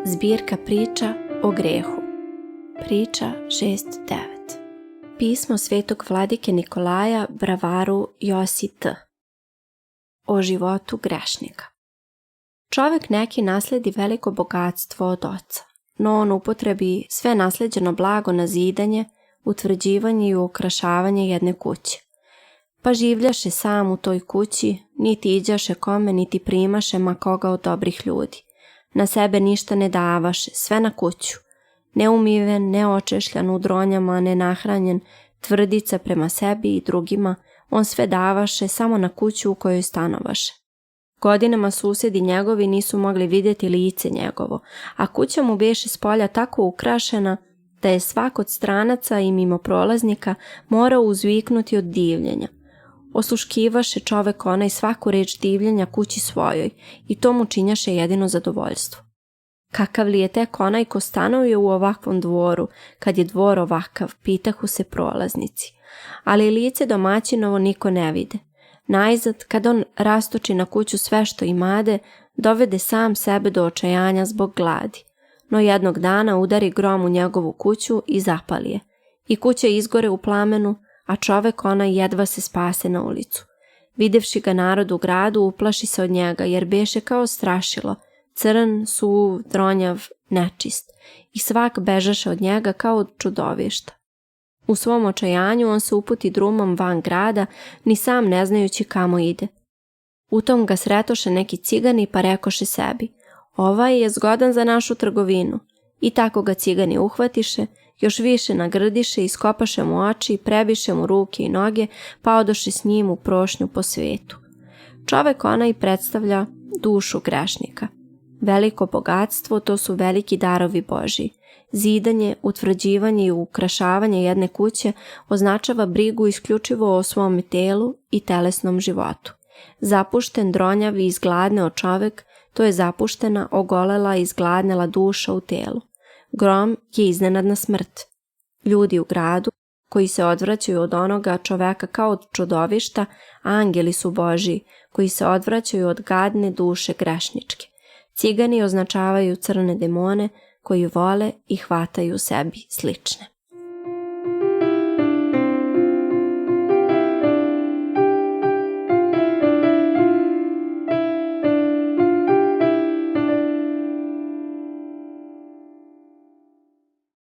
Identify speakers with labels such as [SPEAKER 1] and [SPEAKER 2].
[SPEAKER 1] Zbirka priča o grehu. Priča 6.9. Pismo svetog vladike Nikolaja Bravaru Josi T. O životu grešnika. Čovek neki nasledi veliko bogatstvo od oca, no on upotrebi sve nasleđeno blago na zidanje, utvrđivanje i ukrašavanje jedne kuće. Pa življaše sam u toj kući, niti iđaše kome, niti primaše ma koga od dobrih ljudi. Na sebe ništa ne davaše, sve na kuću. Neumiven, neočešljan u dronjama, nenahranjen, tvrdica prema sebi i drugima, on sve davaše samo na kuću u kojoj stanovaše. Godinama susedi njegovi nisu mogli vidjeti lice njegovo, a kuća mu beše spolja tako ukrašena da je svak od stranaca i mimo prolaznika morao uzviknuti od divljenja. Osluškivaše čovek onaj svaku reč divljenja kući svojoj i to mu činjaše jedino zadovoljstvo. Kakav li je tek onaj ko stanuje u ovakvom dvoru, kad je dvor ovakav, pitahu se prolaznici, ali lice domaćinovo niko ne vide. Najzad, kad on rastoči na kuću sve što imade, dovede sam sebe do očajanja zbog gladi, no jednog dana udari grom u njegovu kuću i zapali je. I kuća izgore u plamenu, a čovek onaj jedva se spase na ulicu. Videvši ga narod u gradu, uplaši se od njega, jer beše kao strašilo, crn, suv, dronjav, nečist, i svak bežaše od njega kao od čudovišta. U svom očajanju on se uputi drumom van grada, ni sam ne znajući kamo ide. U tom ga sretoše neki cigani pa rekoše sebi: ovaj je zgodan za našu trgovinu. I tako ga cigani uhvatiše, još više nagrdiše, iskopaše mu oči, prebiše mu ruke i noge, pa odoše s njim u prošnju po svetu. Čovek onaj predstavlja dušu grešnika. Veliko bogatstvo, to su veliki darovi Božji. Zidanje, utvrđivanje i ukrašavanje jedne kuće označava brigu isključivo o svome telu i telesnom životu. Zapušten, dronjav i izgladneo čovek, to je zapuštena, ogolela i izgladnela duša u telu. Grom je iznenadna smrt. Ljudi u gradu, koji se odvraćaju od onoga čoveka kao od čudovišta, angeli su Božji, koji se odvraćaju od gadne duše grešničke. Cigani označavaju crne demone koji vole i hvataju sebi slične.